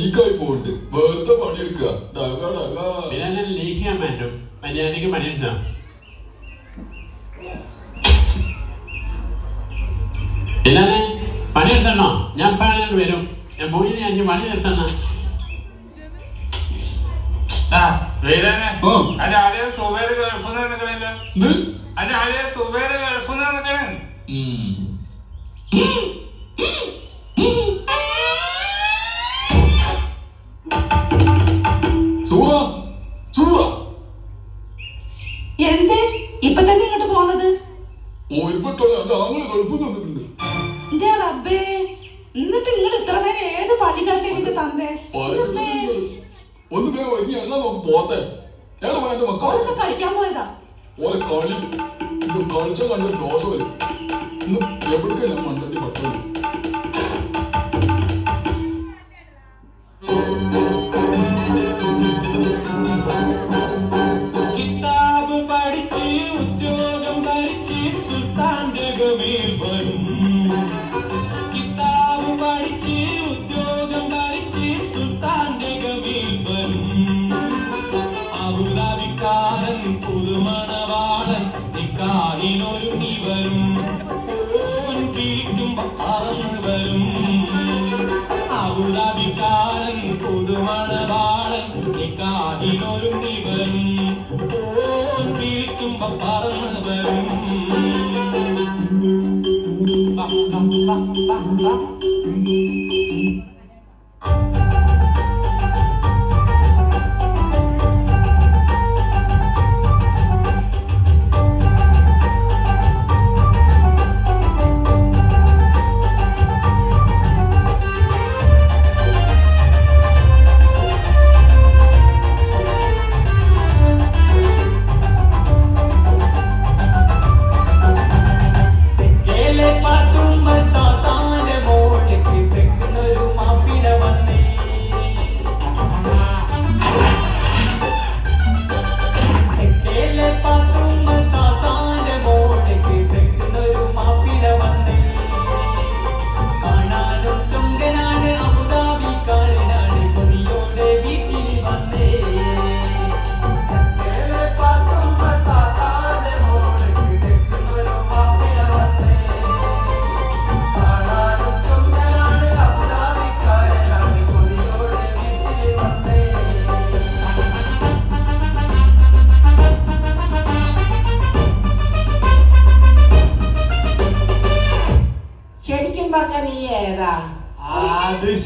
ലീക്കായി പോയിട്ട് വെറുതെ പണിയെടുക്കുക. ലീക്ക് ചെയ്യാൻ പറ്റും. മര്യാദക്ക് പണിയെടുത്ത ഇല്ലാതെ പണിയെടുത്തണോ? ഞാൻ പാടിട്ട് വരും. ഞാൻ പോയി 5 പണി നിർത്തണ. എന്തേ ഇപ്പൊ തന്നെ ഇങ്ങോട്ട് പോന്നത്? എന്റെ റബ്ബേ, എന്നിട്ട് നിങ്ങൾ ഇത്ര നേരം ഏത് പള്ളിക്കാരനെ തന്നേ? കളിക്കാൻ പോയതാ. കളിച്ച കണ്ടൊരു ദോഷം വരും. എവിടേക്കാ ഞാൻ മണ്ടണ്ടി പറ്റുള്ളൂ.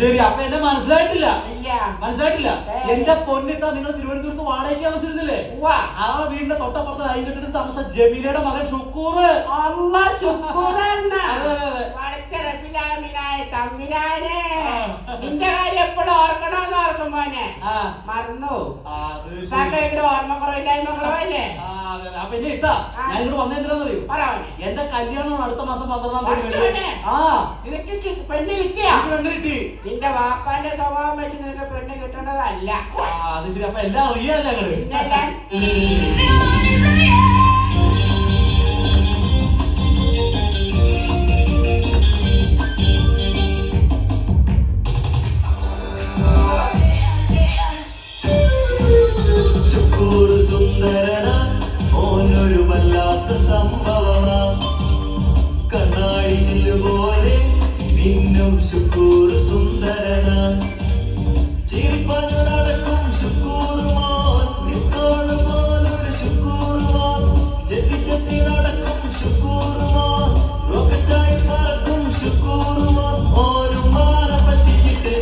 ശരി, അപ്പൊ എന്നെ മനസ്സിലായിട്ടില്ല. എന്റെ പൊന്നിത്താ, നിങ്ങൾ തിരുവനന്തപുരത്ത് വാടകയ്ക്ക് താമസിച്ചിരുന്നില്ലേ? ആ വീടിന്റെ തൊട്ടപ്പുറത്ത് അതിന്റെ താമസ ജമീലയുടെ മകൻ ഷുക്കൂർ. നിന്റെ കാര്യം എപ്പോഴും ഓർക്കണോന്ന് ഓർക്കും മോനെ. മറന്നു ഓർമ്മ കുറവില്ലായ്മ. അപ്പൊ എന്നെ ഇത്താ, ഞാൻ ഇങ്ങോട്ട് വന്നെന്തിനാന്നറിയോ? എന്റെ കല്യാണം അടുത്ത മാസം 12-ാം തീയതി. നിനക്ക് പെണ്ണ് കിട്ടിയാ? പെണ്ണ് കിട്ടി. നിന്റെ വാപ്പാന്റെ സ്വഭാവം വെച്ച് നിനക്ക് പെണ്ണ് കിട്ടേണ്ടതല്ല. അത് ശരി, അപ്പൊ എല്ലാം അറിയാല്ലേ ഞങ്ങള്? സുന്ദരനാ, ഓനൊരു വല്ലാത്ത സംഭവമാ. കണ്ണാടി ചില്ലുപോലെ നിന്നും ശുക്കൂർ സുന്ദരനാ. ചിരിപ്പഞ്ഞു നടക്കും ശുക്കൂറുമാൻ, നിസ്കോള് പോലൊരു ശുക്കൂറുമാൻ. ചെത്തി ചെത്തി നടക്കും ശുക്കൂറുമാൻ, റോക്കറ്റായി പറക്കും ശുക്കൂറുമാൻ. ഓരും മാന പറ്റിച്ചിട്ട്